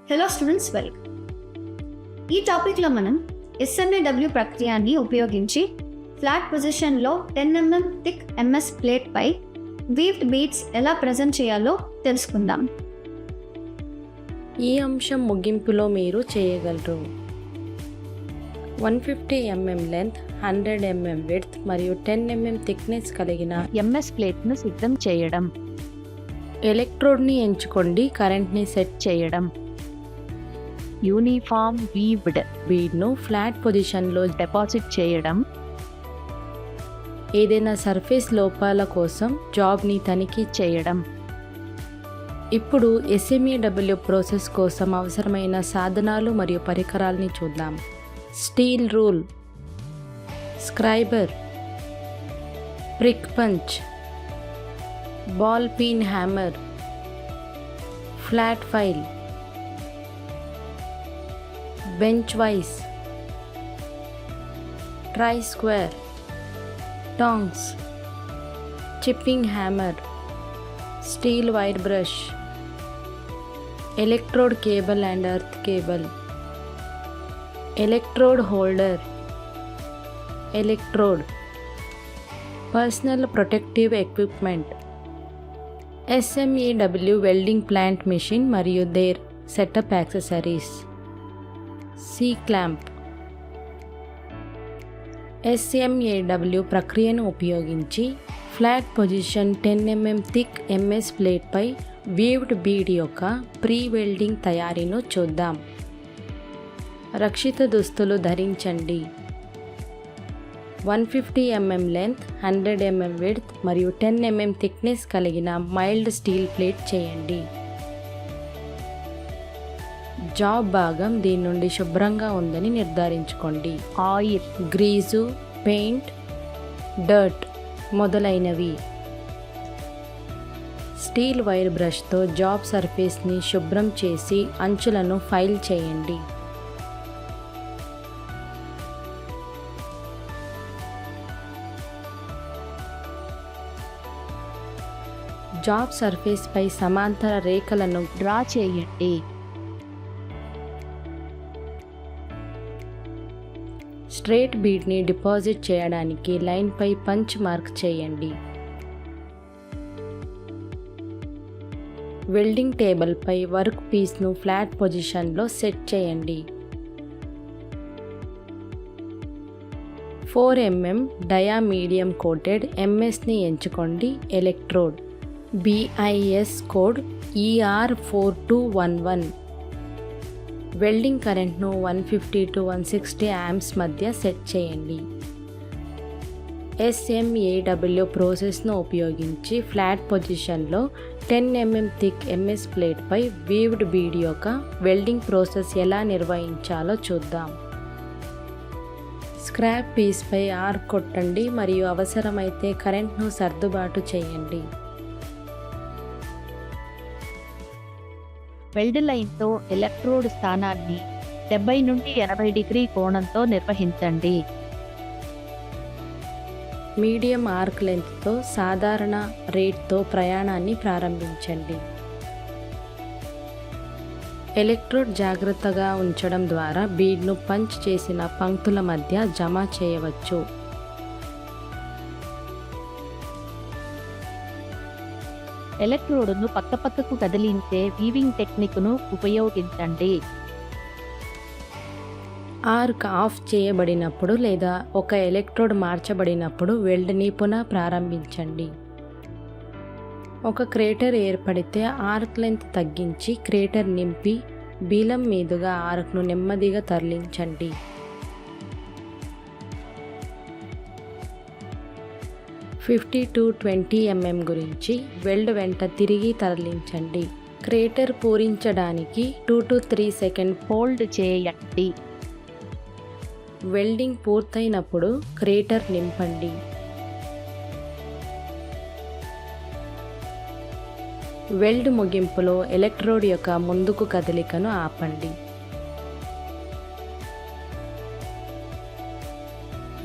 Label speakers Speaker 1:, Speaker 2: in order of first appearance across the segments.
Speaker 1: Hello students, welcome. ఈ టాపిక్లో మనం SMAW ప్రక్రియని ఉపయోగించి ఫ్లాట్ పొజిషన్లో 10 mm థిక్ MS ప్లేట్ పై వీవ్డ్ బీడ్స్ ఎలా ప్రజెంట్ చేయాలో తెలుసుకుందాం.
Speaker 2: ఈ అంశం ముగింపులో మీరు చేయగలరు 150 mm లెంత్, 100 mm విడ్త్ మరియు 10 mm థిక్నెస్ కలిగిన
Speaker 3: MS ప్లేట్ను సిద్ధం చేయడం,
Speaker 2: ఎలక్ట్రోడ్ని ఎంచుకోండి, కరెంట్ని సెట్ చేయడం,
Speaker 3: యూనిఫామ్ వీవ్డ్
Speaker 2: బీడ్ను ఫ్లాట్ పొజిషన్లో
Speaker 3: డిపాజిట్ చేయడం,
Speaker 2: ఏదైనా సర్ఫేస్ లోపాల కోసం జాబ్ని తనిఖీ
Speaker 3: చేయడం.
Speaker 2: ఇప్పుడు SMAW ప్రాసెస్ కోసం అవసరమైన సాధనాలు మరియు పరికరాల్ని చూద్దాం. Steel rule, scriber, prick punch, ball peen hammer, flat file, bench vice, try square, tongs, chipping hammer, steel wire brush, electrode cable and earth cable, electrode holder, electrode, personal protective equipment, SMAW welding plant machine మరియు their setup accessories, C clamp. SMAW ప్రక్రియను ఉపయోగించి flat position 10 mm thick MS ప్లేట్పై weaved bead యొక్క pre welding తయారీను చూద్దాం. రక్షిత దుస్తులు ధరించండి. 150 mm లెంత్, 100 mm విడ్త్ మరియు 10 mm థిక్నెస్ కలిగిన మైల్డ్ స్టీల్ ప్లేట్ చేయండి. జాబ్ భాగం దీని నుండి శుభ్రంగా ఉందని నిర్ధారించుకోండి.
Speaker 3: ఆయిల్,
Speaker 2: గ్రీజు, పెయింట్, డర్ట్ మొదలైనవి. స్టీల్ వైర్ బ్రష్తో జాబ్ సర్ఫేస్ని శుభ్రం చేసి అంచులను ఫైల్ చేయండి. జాబ్ సర్ఫేస్పై సమాంతర రేఖలను
Speaker 3: డ్రా చేయండి.
Speaker 2: స్ట్రేట్ బీడ్ని డిపాజిట్ చేయడానికి లైన్పై పంచ్ మార్క్ చేయండి. వెల్డింగ్ టేబుల్పై వర్క్ పీస్ను ఫ్లాట్ పొజిషన్లో సెట్ చేయండి. 4 mm డయా మీడియం కోటెడ్ MSని ఎంచుకోండి. Electrode BIS code ER4211. Welding కరెంట్ను 150 to 160 amps మధ్య సెట్ చేయండి. SMAW ప్రాసెస్ను ఉపయోగించి ఫ్లాట్ పొజిషన్లో 10 mm థిక్ MS ప్లేట్పై వీవ్డ్ బీడ్ యొక్క వెల్డింగ్ ప్రాసెస్ ఎలా నిర్వహించాలో చూద్దాం. స్క్రాప్ పీస్పై ఆర్క్ కొట్టండి మరియు అవసరమైతే కరెంట్ను సర్దుబాటు చేయండి.
Speaker 3: వెల్డ్ లైన్తో ఎలక్ట్రోడ్ స్థానాన్ని 70 నుండి 80 డిగ్రీ కోణంతో నిర్వహించండి.
Speaker 2: మీడియం ఆర్క్ లెంత్తో సాధారణ రేట్తో ప్రయాణాన్ని ప్రారంభించండి. ఎలక్ట్రోడ్ జాగ్రత్తగా ఉంచడం ద్వారా బీడ్ను పంచ్ చేసిన పంక్తుల మధ్య జమ చేయవచ్చు.
Speaker 3: ఎలక్ట్రోడ్ను పక్కపక్కకు కదిలించే వీవింగ్ టెక్నిక్ను ఉపయోగించండి.
Speaker 2: ఆర్క్ ఆఫ్ చేయబడినప్పుడు లేదా ఒక ఎలక్ట్రోడ్ మార్చబడినప్పుడు వెల్డ్ని పునః ప్రారంభించండి. ఒక క్రేటర్ ఏర్పడితే ఆర్క్ లెంత్ తగ్గించి క్రేటర్ నింపి బీలం మీదుగా ఆర్క్ను నెమ్మదిగా తరలించండి. $50 to $20 mm గురించి వెల్డ్ వెంట తిరిగి తరలించండి. క్రేటర్ పూరించడానికి 2 to 3 సెకండ్
Speaker 3: హోల్డ్ చేయండి.
Speaker 2: వెల్డింగ్ పూర్తయినప్పుడు క్రేటర్ నింపండి. వెల్డ్ ముగింపులో ఎలక్ట్రోడ్ యొక్క ముందుకు కదలికను ఆపండి.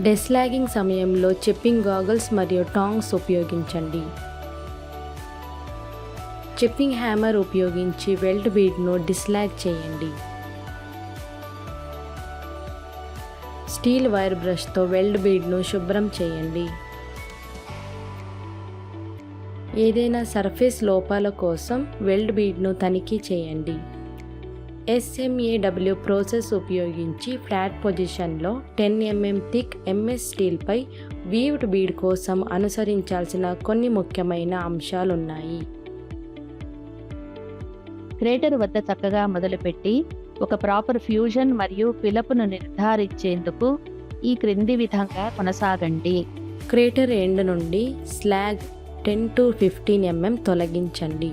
Speaker 2: డెస్లాగింగ్ సమయంలో చిప్పింగ్ గాగల్స్ మరియు టాంగ్స్ ఉపయోగించండి. చిప్పింగ్ హ్యామర్ ఉపయోగించి వెల్డ్ బీడ్ను డిస్లాగ్ చేయండి. స్టీల్ వైర్ బ్రష్తో వెల్డ్ బీడ్ను శుభ్రం చేయండి. ఏదైనా సర్ఫేస్ లోపాల కోసం వెల్డ్ బీడ్ను తనిఖీ చేయండి. SMAW ప్రాసెస్ ఉపయోగించి ఫ్లాట్ పొజిషన్లో 10 mm థిక్ MS స్టీల్పై వీవ్డ్ బీడ్ కోసం అనుసరించాల్సిన కొన్ని ముఖ్యమైన అంశాలున్నాయి.
Speaker 3: క్రేటర్ వద్ద చక్కగా మొదలుపెట్టి ఒక ప్రాపర్ ఫ్యూజన్ మరియు పిలపును నిర్ధారించేందుకు ఈ క్రింది విధంగా కొనసాగండి.
Speaker 2: క్రేటర్ ఎండ్ నుండి స్లాగ్ 10 to 15 mm తొలగించండి.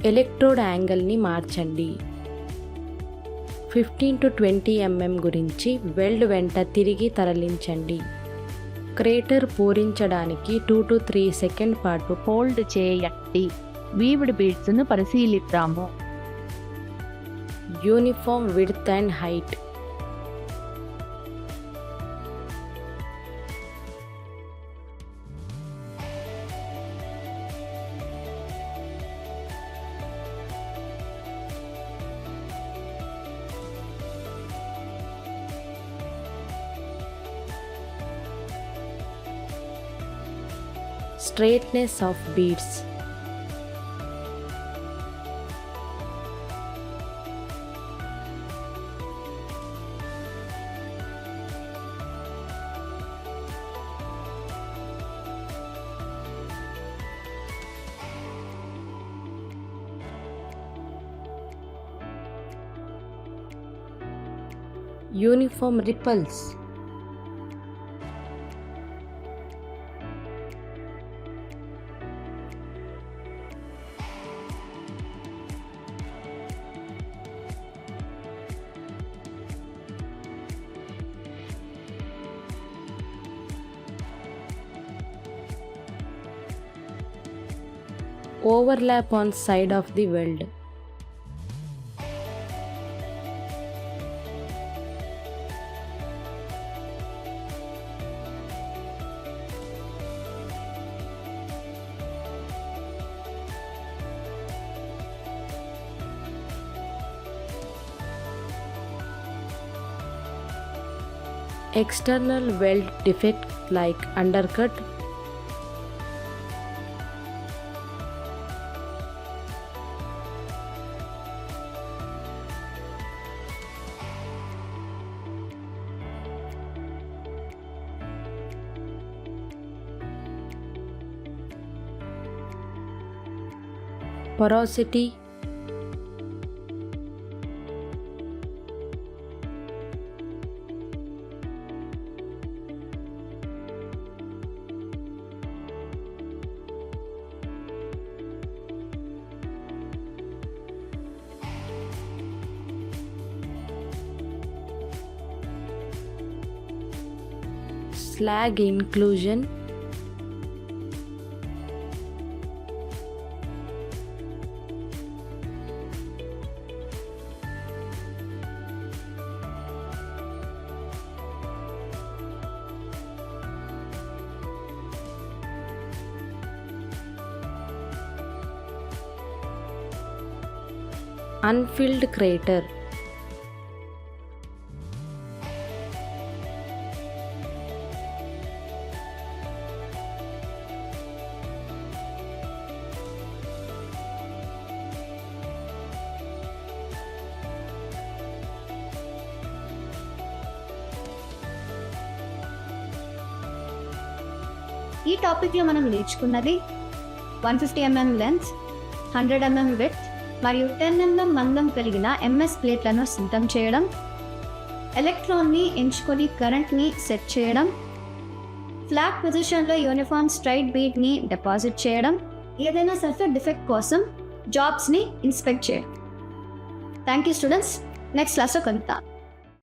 Speaker 2: ఎలక్ట్రోడ్ యాంగిల్ని మార్చండి. 15 to 20 mm గురించి వెల్డ్ వెంట తిరిగి తరలించండి. క్రేటర్ పూరించడానికి 2 to 3 సెకండ్ పాటు
Speaker 3: హోల్డ్ చేయండి. వీవ్డ్ బీడ్స్ను పరిశీలిద్దాము.
Speaker 2: Uniform width and height. Straightness of beads. Uniform ripples. Overlap on side of the weld. External weld defect like undercut. Porosity. Slag inclusion. Unfilled crater.
Speaker 1: ఈ టాపిక్లో మనం నేర్చుకున్నది 150 mm లెన్స్, 100 mm విడ్త్ మరియు 10 mm మందం కలిగిన MS ప్లేట్లను సిద్ధం చేయడం, ఎలక్ట్రాన్ని ఎంచుకొని కరెంట్ని సెట్ చేయడం, ఫ్లాట్ పొజిషన్లో యూనిఫామ్ స్ట్రైట్ బీడ్ని డిపాజిట్ చేయడం, ఏదైనా సర్ఫేస్ డిఫెక్ట్ కోసం జాబ్స్ని ఇన్స్పెక్ట్ చేయడం. Thank you students. నెక్స్ట్ క్లాస్లో కలుద్దాం.